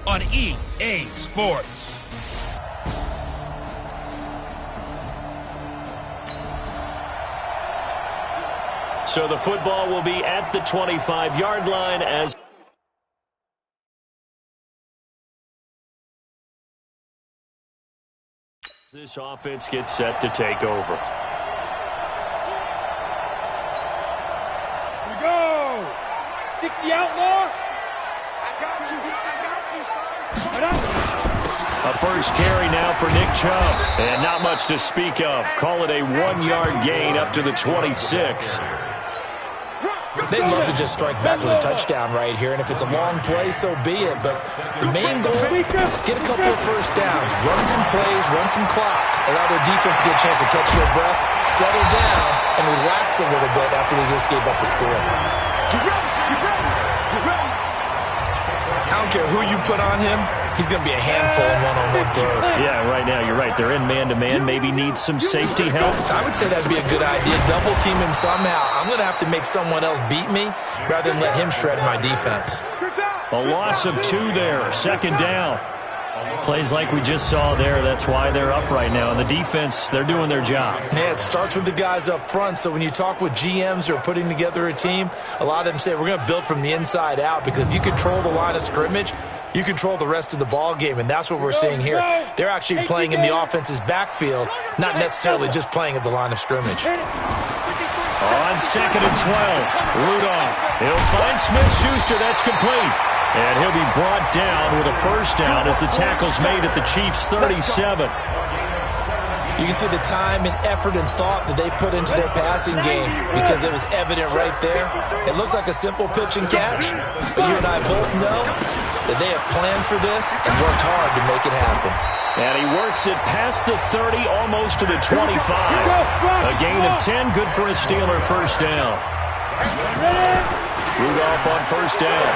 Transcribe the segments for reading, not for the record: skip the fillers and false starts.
on EA Sports. So the football will be at the 25-yard line as this offense gets set to take over. Here we go. 60 outlaw. I got you, son. A first carry now for Nick Chubb. And not much to speak of. Call it a 1-yard gain up to the 26. They'd love to just strike back with a touchdown right here, and if it's a long play, so be it. But the main goal, get a couple of first downs, run some plays, run some clock, allow their defense to get a chance to catch their breath, settle down, and relax a little bit after they just gave up a score. I don't care who you put on him, he's going to be a handful in one-on-one throws. Yeah, right now, you're right. They're in man-to-man. Maybe need some safety help. I would say that'd be a good idea. Double team him somehow. I'm going to have to make someone else beat me rather than let him shred my defense. A loss of 2 there. Second down. Plays like we just saw there. That's why they're up right now. And the defense, they're doing their job. Yeah, it starts with the guys up front. So when you talk with GMs who are putting together a team, a lot of them say we're going to build from the inside out, because if you control the line of scrimmage, you control the rest of the ball game, and that's what we're seeing here. They're actually playing in the offense's backfield, not necessarily just playing at the line of scrimmage. On 2nd and 12, Rudolph. He'll find Smith-Schuster. That's complete. And he'll be brought down with a first down as the tackle's made at the Chiefs' 37. You can see the time and effort and thought that they put into their passing game, because it was evident right there. It looks like a simple pitch and catch, but you and I both know that they have planned for this and worked hard to make it happen. And he works it past the 30, almost to the 25. A gain of 10, good for a Steeler first down. Rudolph on first down.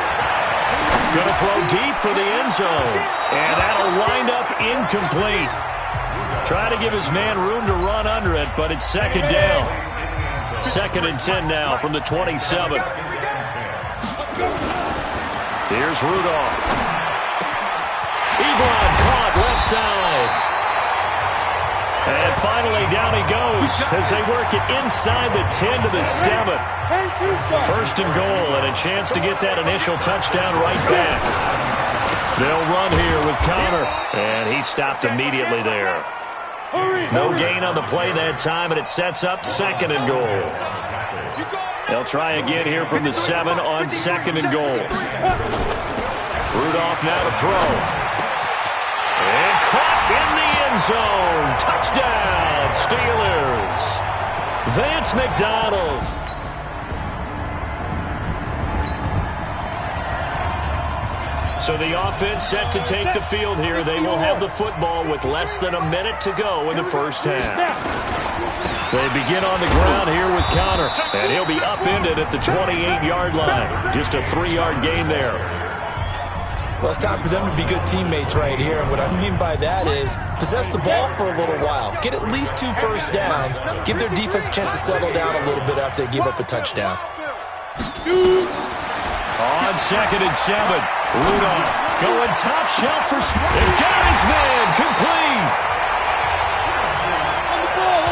Going to throw deep for the end zone. And that'll wind up incomplete. Try to give his man room to run under it, but it's second down. 2nd and 10 now from the 27. Here's Rudolph. Ebron caught left side. And finally down he goes as they work it inside the 10 to the 7. First and goal, and a chance to get that initial touchdown right back. They'll run here with Connor, and he stopped immediately there. No gain on the play that time, and it sets up 2nd and goal. They'll try again here from the 7 on 2nd and goal. Rudolph now to throw. And caught in the end zone. Touchdown, Steelers. Vance McDonald. So the offense set to take the field here. They will have the football with less than a minute to go in the first half. They begin on the ground here with Connor, and he'll be upended at the 28-yard line. Just a 3-yard gain there. Well, it's time for them to be good teammates right here. And what I mean by that is possess the ball for a little while. Get at least 2 first downs. Give their defense a chance to settle down a little bit after they give up a touchdown. On 2nd and 7, Rudolph going top shelf for Smith. They've got his man complete.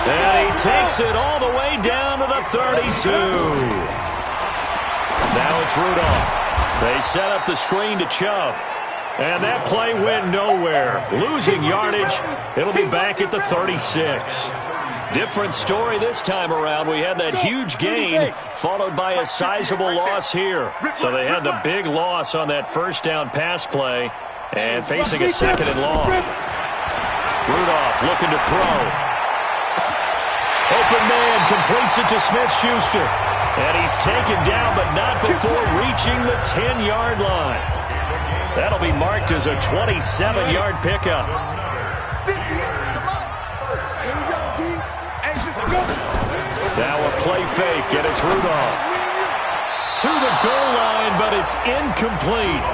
And he takes it all the way down to the 32. Now it's Rudolph. They set up the screen to Chubb. And that play went nowhere. Losing yardage. It'll be back at the 36. Different story this time around. We had that huge gain followed by a sizable loss here. So they had the big loss on that first down pass play and facing a 2nd and long. Rudolph looking to throw. Open man completes it to Smith-Schuster. And he's taken down, but not before reaching the 10-yard line. That'll be marked as a 27-yard pickup. Now a play fake, and it's Rudolph. To the goal line, but it's incomplete.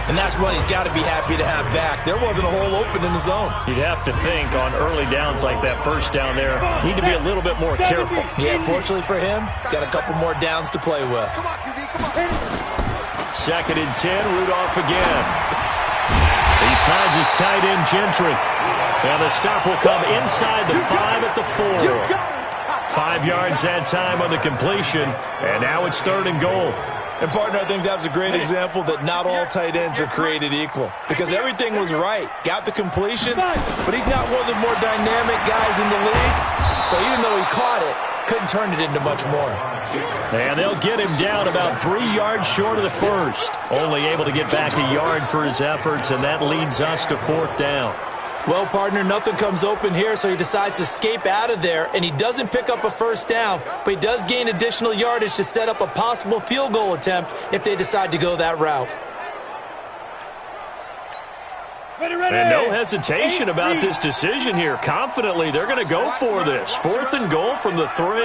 And that's one he's got to be happy to have back. There wasn't a hole open in the zone. You'd have to think on early downs like that first down there, need to be a little bit more careful. Yeah, fortunately for him, got a couple more downs to play with. 2nd 2nd and 10. Rudolph again. He finds his tight end, Gentry. And the stop will come inside the 5 at the 4. 5 yards that time on the completion. And now it's 3rd and goal. And, partner, I think that was a great example that not all tight ends are created equal. Because everything was right. Got the completion, but he's not one of the more dynamic guys in the league. So even though he caught it, couldn't turn it into much more. And they'll get him down about 3 yards short of the first. Only able to get back a yard for his efforts, and that leads us to 4th down. Well, partner, nothing comes open here, so he decides to escape out of there, and he doesn't pick up a 1st down, but he does gain additional yardage to set up a possible field goal attempt if they decide to go that route. And no hesitation about this decision here. Confidently, they're going to go for this. 4th and goal from the 3.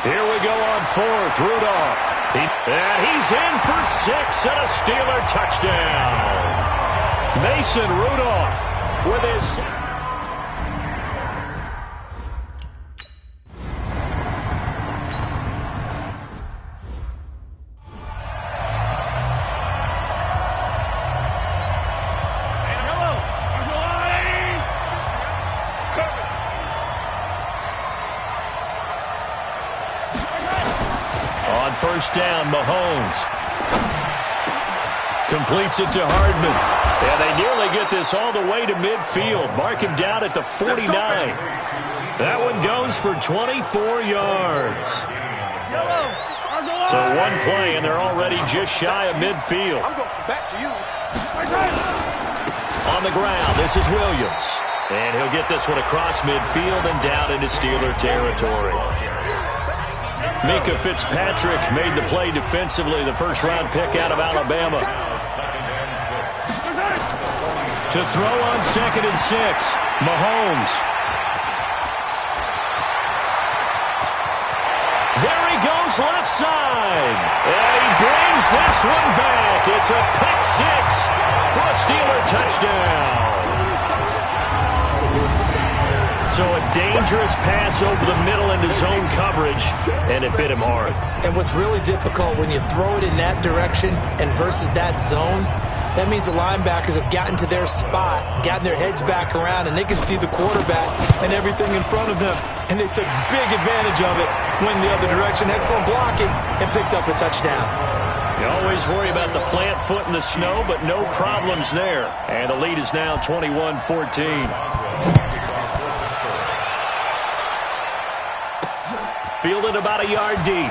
Here we go on 4th. Rudolph. And he's in for 6 and a Steeler touchdown. Mason Rudolph with his... On 1st down, Mahomes completes it to Hardman. And they nearly get this all the way to midfield. Mark him down at the 49. That one goes for 24 yards. So one play, and they're already just shy of midfield. On the ground, this is Williams. And he'll get this one across midfield and down into Steeler territory. Mika Fitzpatrick made the play defensively, the 1st-round pick out of Alabama. To throw on 2nd and 6, Mahomes. There he goes left side. And he brings this one back. It's a pick 6 for a Steeler touchdown. So a dangerous pass over the middle into zone coverage, and it bit him hard. And what's really difficult when you throw it in that direction and versus that zone, that means the linebackers have gotten to their spot, gotten their heads back around, and they can see the quarterback and everything in front of them. And they took big advantage of it, went the other direction, excellent blocking, and picked up a touchdown. You always worry about the plant foot in the snow, but no problems there. And the lead is now 21-14. Fielded about a yard deep.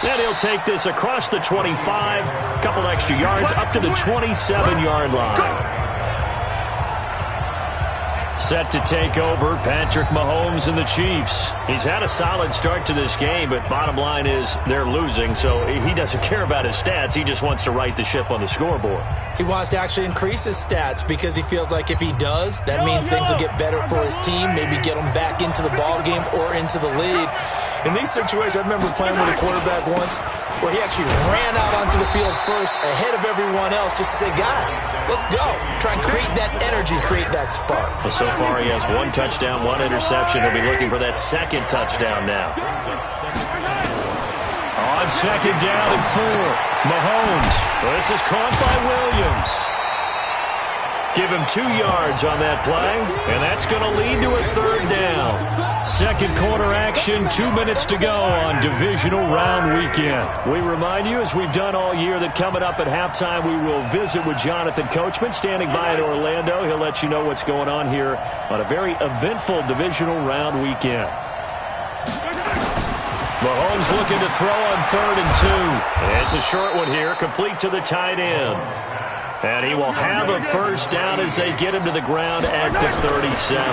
And he'll take this across the 25, a couple extra yards up to the 27-yard line. Set to take over, Patrick Mahomes and the Chiefs. He's had a solid start to this game, but bottom line is they're losing, so he doesn't care about his stats. He just wants to right the ship on the scoreboard. He wants to actually increase his stats because he feels like if he does, that means things will get better for his team, maybe get him back into the ball game or into the lead. In these situations, I remember playing with a quarterback once where he actually ran out onto the field first ahead of everyone else just to say, guys, let's go. Try and create that energy, create that spark. Well, so far he has 1 touchdown, 1 interception. He'll be looking for that 2nd touchdown now. On 2nd down and 4, Mahomes. This is caught by Williams. Give him 2 yards on that play, and that's going to lead to a 3rd down. 2nd quarter action, 2 minutes to go on divisional round weekend. We remind you, as we've done all year, that coming up at halftime, we will visit with Jonathan Coachman, standing by in Orlando. He'll let you know what's going on here on a very eventful divisional round weekend. Mahomes looking to throw on 3rd and 2. It's a short one here, complete to the tight end. And he will have a 1st down as they get him to the ground at the 37.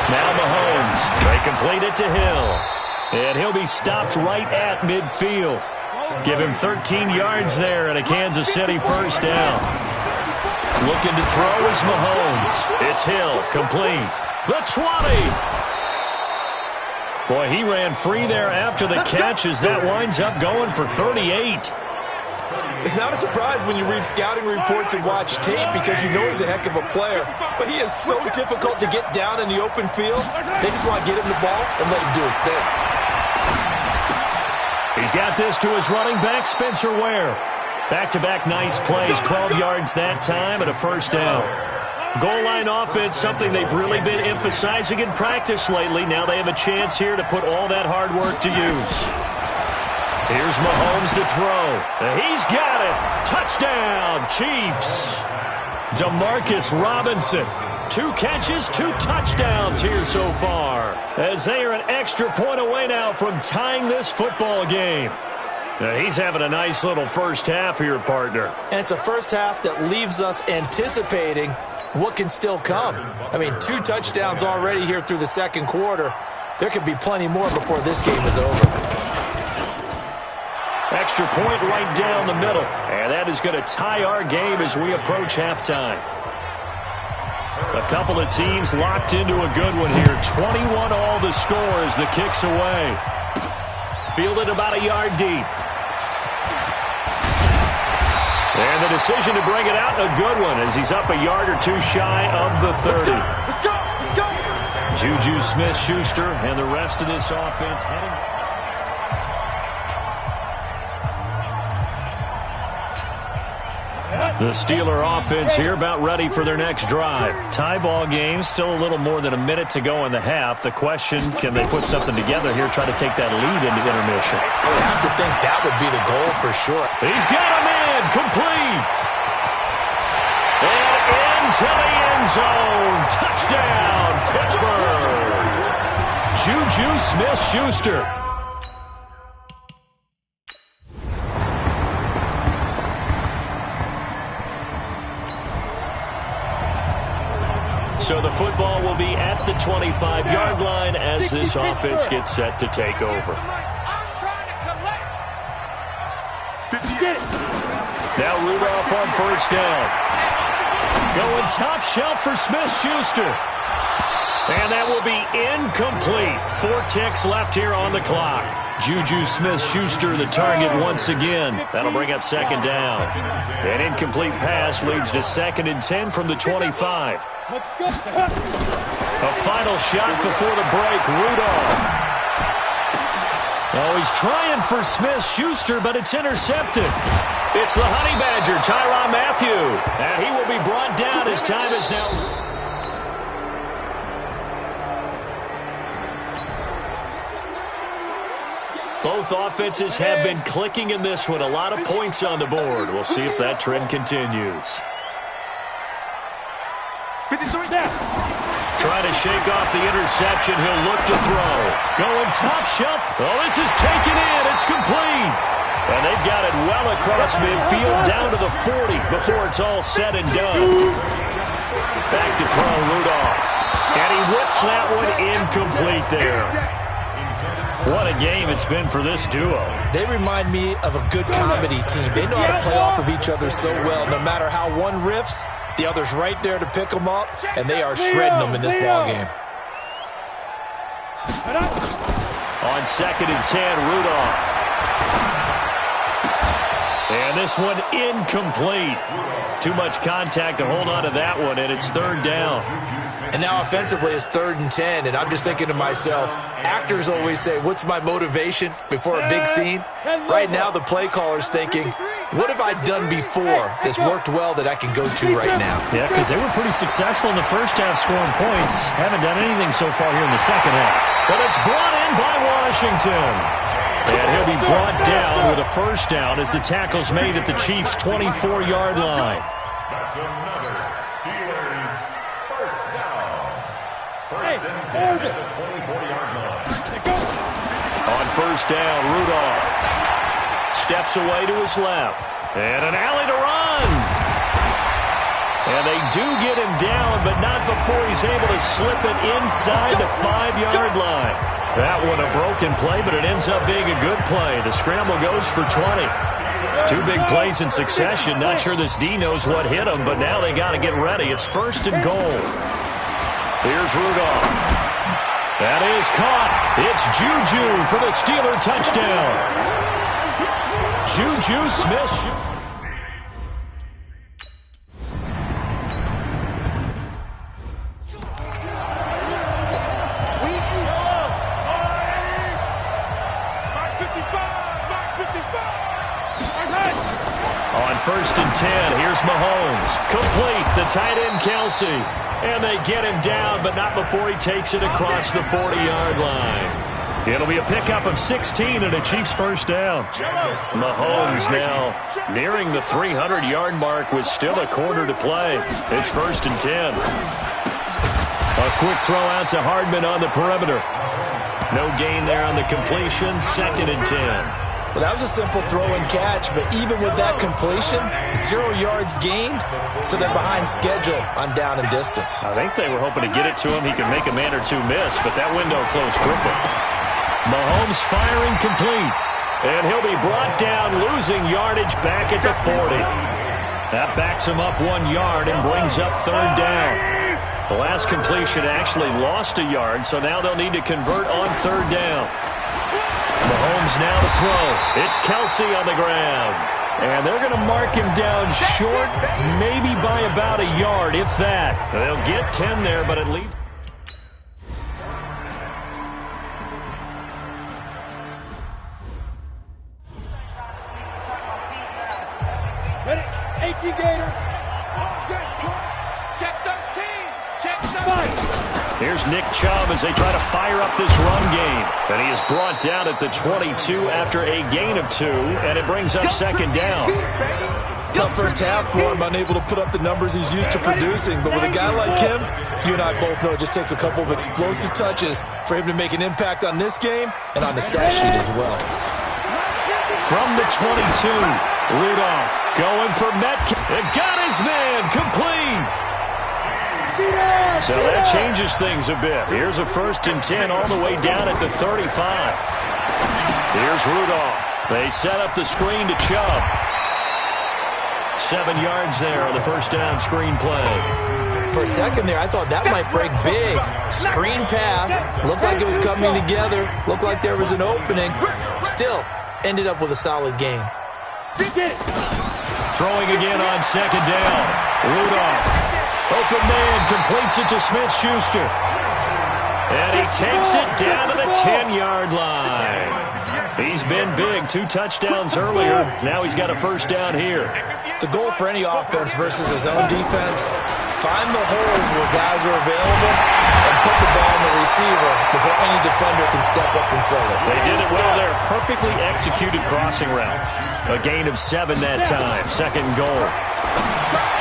Now Mahomes, they complete it to Hill. And he'll be stopped right at midfield. Give him 13 yards there and a Kansas City 1st down. Looking to throw is Mahomes. It's Hill, complete. The 20. Boy, he ran free there after the catch as that winds up going for 38. It's not a surprise when you read scouting reports and watch tape because you know he's a heck of a player. But he is so difficult to get down in the open field. They just want to get him the ball and let him do his thing. He's got this to his running back, Spencer Ware. Back-to-back nice plays, 12 yards that time and a first down. Goal line offense, something they've really been emphasizing in practice lately. Now they have a chance here to put all that hard work to use. Here's Mahomes to throw. He's got it. Touchdown, Chiefs. Demarcus Robinson. 2 catches, 2 touchdowns here so far, as they are an extra point away now from tying this football game. Now, he's having a nice little first half here, partner. And it's a first half that leaves us anticipating what can still come. I mean, 2 touchdowns already here through the second quarter. There could be plenty more before this game is over. Extra point right down the middle. And that is going to tie our game as we approach halftime. A couple of teams locked into a good one here. 21 all the score as the kick's away. Fielded about a yard deep. And the decision to bring it out, a good one, as he's up a yard or 2 shy of the 30. Juju Smith-Schuster and the rest of this offense heading. The Steeler offense here about ready for their next drive. Tie ball game, still a little more than a minute to go in the half. The question, can they put something together here, try to take that lead into intermission? I would have to think that would be the goal for sure. He's got him in, complete. And into the end zone. Touchdown, Pittsburgh. Juju Smith-Schuster. So the football will be at the 25-yard line as this offense gets set to take over. Now Rudolph on first down. Going top shelf for Smith-Schuster. And that will be incomplete. 4 ticks left here on the clock. Juju Smith-Schuster the target once again. That'll bring up second down. An incomplete pass leads to 2nd and 10 from the 25. A final shot before the break. Rudolph. Oh, he's trying for Smith-Schuster, but it's intercepted. It's the Honey Badger, Tyrann Mathieu. And he will be brought down as time is now. Both offenses have been clicking in this one. A lot of points on the board. We'll see if that trend continues. Trying to shake off the interception. He'll look to throw. Going top shelf. Oh, this is taken in. It's complete. And they've got it well across midfield down to the 40 before it's all said and done. Back to throw, Rudolph. And he whips that one incomplete there. What a game it's been for this duo. They remind me of a good comedy team. They know how to play off of each other so well. No matter how one riffs, the other's right there to pick them up, and they are shredding them in this ballgame. On 2nd and 10, Rudolph. And this one incomplete. Too much contact to hold on to that one, and it's 3rd down. And now offensively it's 3rd and 10, and I'm just thinking to myself, actors always say, what's my motivation before a big scene? Right now the play caller's thinking, what have I done before that's worked well that I can go to right now? Yeah, because they were pretty successful in the first half scoring points. Haven't done anything so far here in the second half. But it's brought in by Washington. And he'll be brought down with a first down as the tackle's made at the Chiefs' 24-yard line. That's another Steelers first down. First and 10 at the 24-yard line. On first down, Rudolph steps away to his left. And an alley to run. And they do get him down, but not before he's able to slip it inside the 5-yard line. That one a broken play, but it ends up being a good play. The scramble goes for 20. 2 big plays in succession. Not sure this D knows what hit him, but now they got to get ready. It's 1st and goal. Here's Rudolph. That is caught. It's Juju for the Steeler touchdown. Juju Smith. first and 10. Here's Mahomes. Complete. The tight end, Kelsey. And they get him down, but not before he takes it across the 40-yard line. It'll be a pickup of 16 and a Chiefs first down. Mahomes now nearing the 300-yard mark with still a quarter to play. It's first and 10. A quick throw out to Hardman on the perimeter. No gain there on the completion. Second and 10. Well, that was a simple throw and catch, but even with that completion, 0 yards gained, so they're behind schedule on down and distance. I think they were hoping to get it to him. He could make a man or two miss, but that window closed quickly. Mahomes firing complete, and he'll be brought down, losing yardage back at the 40. That backs him up 1 yard and brings up third down. The last completion actually lost a yard, so now they'll need to convert on third down. Mahomes now to throw. It's Kelsey on the ground. And they're going to mark him down short, maybe by about a yard, if that. They'll get 10 there, but at least... Ready? 18 Gator. Check 13. Check 5. Here's Nick Chubb as they try to fire up this run game. And he is brought down at the 22 after a gain of 2, and it brings up second down. Tough first half for him, unable to put up the numbers he's used to producing. But with a guy like him, you and I both know it just takes a couple of explosive touches for him to make an impact on this game and on the stat sheet as well. From the 22, Rudolph going for Metcalf. It got his man complete. So that changes things a bit. Here's a first and 10 all the way down at the 35. Here's Rudolph. They set up the screen to Chubb. 7 yards there on the first down screen play. For a second there, I thought that might break big. Screen pass. Looked like it was coming together. Looked like there was an opening. Still, ended up with a solid game. Throwing again on second down. Rudolph. Open man completes it to Smith-Schuster. And he takes it down to the 10-yard line. He's been big. 2 touchdowns earlier. Now he's got a first down here. The goal for any offense versus his own defense, find the holes where guys are available and put the ball on the receiver before any defender can step up and fill it. They did it well there. Perfectly executed crossing route. A gain of 7 that time. Second goal.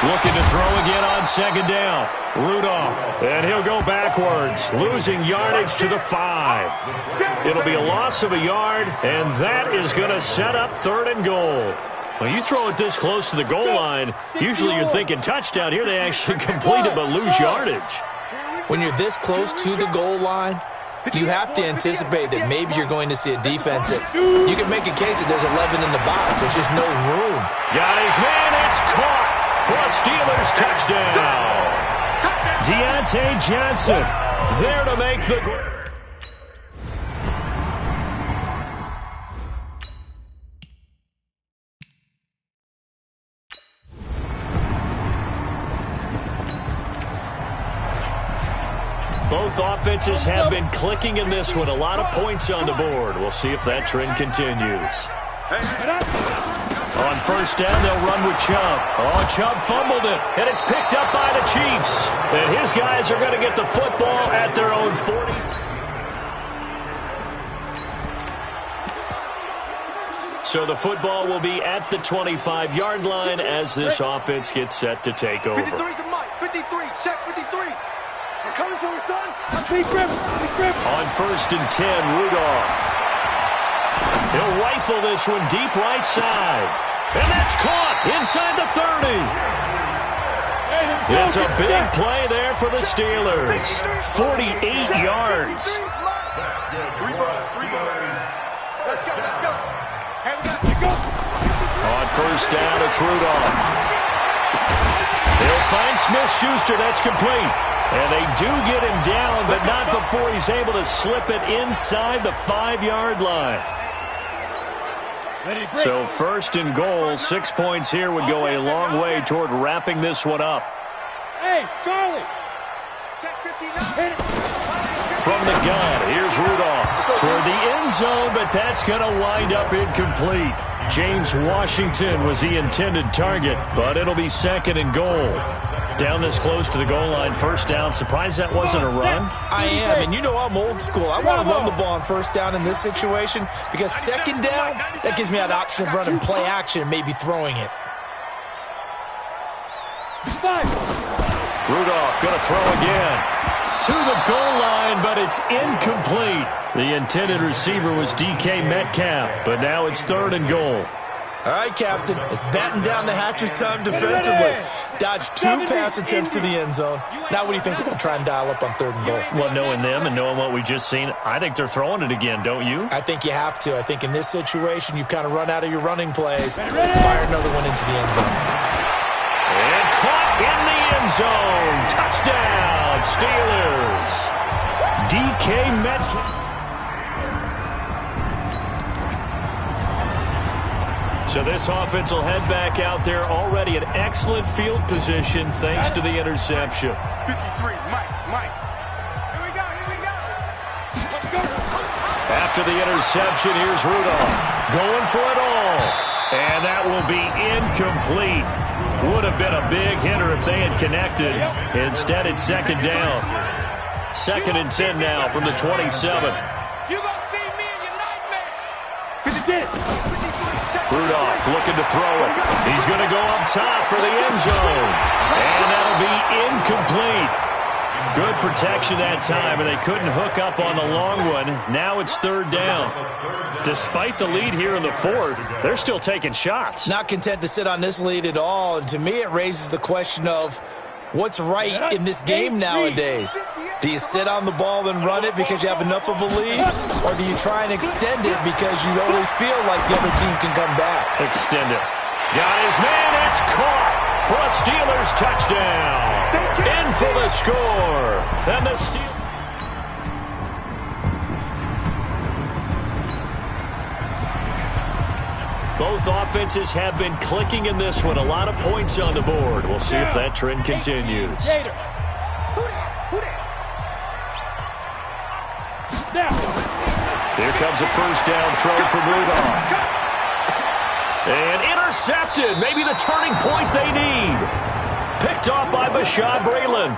Looking to throw again on second down. Rudolph. And he'll go backwards, losing yardage to the 5. It'll be a loss of a yard, and that is going to set up third and goal. When you throw it this close to the goal line, usually you're thinking touchdown. Here they actually complete it but lose yardage. When you're this close to the goal line, you have to anticipate that maybe you're going to see a defense that you can make a case that there's 11 in the box. There's just no room. Got his man. It's caught for a Steelers touchdown. Deontay Johnson there to make the... Both offenses have been clicking in this one. A lot of points on the board. We'll see if that trend continues. On first down, they'll run with Chubb. Oh, Chubb fumbled it, and it's picked up by the Chiefs. And his guys are going to get the football at their own 40. So the football will be at the 25-yard line as this offense gets set to take over. 53 to Mike. 53. Check 53. I'm coming for you, son. Big grip. Big grip. On first and 10, Rudolph. He'll rifle this one deep right side. And that's caught inside the 30. It's a big play there for the Steelers. 48 yards. That's good. 3 yards. Let's go. Let's go. And we got to go. On first down, it's Rudolph. They'll find Smith-Schuster. That's complete. And they do get him down, but not before he's able to slip it inside the 5-yard line. So first and goal, 6 points here would go a long way toward wrapping this one up. Hey, Charlie. Check 59. From the gun, here's Rudolph toward the end zone, but that's going to wind up incomplete. James Washington was the intended target, but it'll be 2nd and goal. Down this close to the goal line, 1st down. Surprised that wasn't a run? I am, and you know I'm old school. I want to run the ball on 1st down in this situation because 2nd down, that gives me an option of running play action and maybe throwing it. Rudolph going to throw again. To the goal line, but it's incomplete. The intended receiver was DK Metcalf, but now it's 3rd and goal. All right, Captain, it's batten down the hatches time defensively. Dodged 2 pass attempts to the end zone. Now what do you think they're going to try and dial up on 3rd and goal? Well, knowing them and knowing what we just seen, I think they're throwing it again, don't you? I think you have to. I think in this situation, you've kind of run out of your running plays. Fire another one into the end zone. And caught in the end zone. Touchdown, Steelers. DK Metcalf. So this offense will head back out there, already in excellent field position thanks to the interception. 53, Mike. Here we go. Let's go. After the interception, here's Rudolph going for it all. And that will be incomplete. Would have been a big hitter if they had connected. Instead, it's 2nd down. 2nd and 10 now from the 27. You gonna see me in your nightmare. Rudolph looking to throw it. He's going to go up top for the end zone. And that'll be incomplete. Good protection that time, and they couldn't hook up on the long one. Now it's 3rd down. Despite the lead here in the 4th, they're still taking shots. Not content to sit on this lead at all, and to me it raises the question of what's right in this game nowadays. Do you sit on the ball and run it because you have enough of a lead, or do you try and extend it because you always feel like the other team can come back? Extend it. Got his man. It's caught for a Steelers touchdown. In for the score. And the Steelers. Both offenses have been clicking in this one. A lot of points on the board. We'll see if that trend continues. Here comes a 1st down throw from Rudolph. And intercepted. Maybe the turning point they need. Picked off by Bashaud Breeland.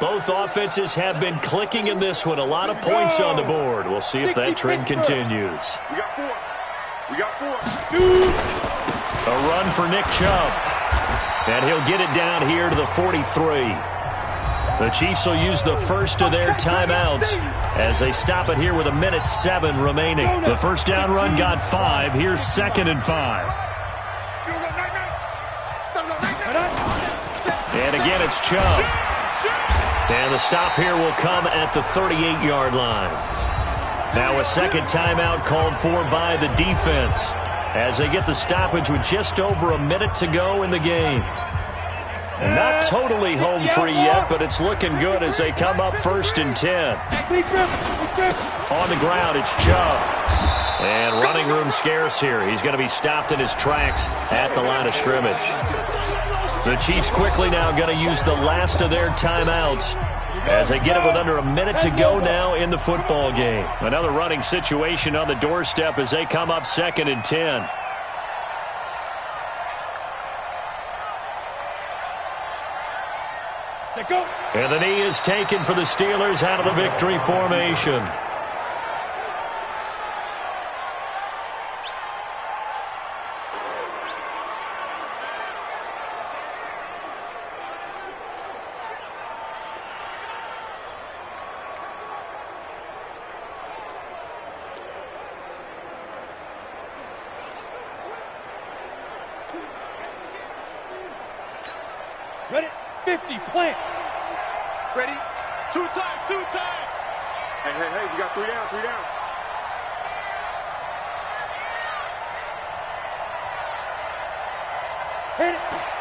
Both offenses have been clicking in this one. A lot of points on the board. We'll see if that trend continues. We got 4. A run for Nick Chubb. And he'll get it down here to the 43. The Chiefs will use the first of their timeouts as they stop it here with 1:07 remaining. The 1st down run got 5. Here's 2nd and 5. And again, it's Chubb. And the stop here will come at the 38-yard line. Now a 2nd timeout called for by the defense as they get the stoppage with just over a minute to go in the game. And not totally home free yet, but it's looking good as they come up 1st and 10. On the ground, it's Chubb. And running room scarce here. He's going to be stopped in his tracks at the line of scrimmage. The Chiefs quickly now going to use the last of their timeouts as they get it with under a minute to go now in the football game. Another running situation on the doorstep as they come up 2nd and 10. And the knee is taken for the Steelers out of the victory formation. Ready? 50, plant. Ready? 2 times, 2 times. Hey, we got 3 down, 3 down.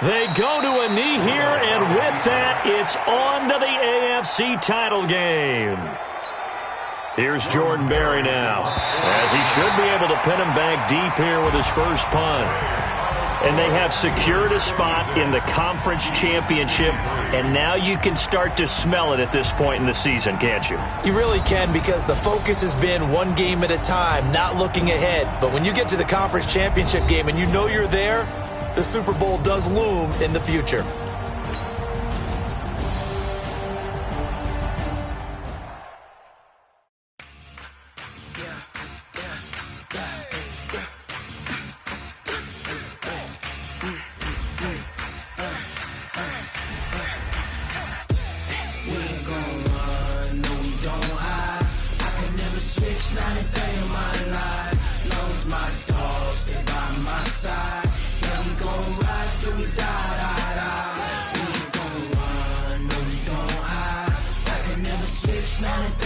They go to a knee here, and with that, it's on to the AFC title game. Here's Jordan Berry now, as he should be able to pin him back deep here with his first punt. And they have secured a spot in the conference championship, and now you can start to smell it at this point in the season, can't you? You really can, because the focus has been one game at a time, not looking ahead. But when you get to the conference championship game and you know you're there, the Super Bowl does loom in the future. Not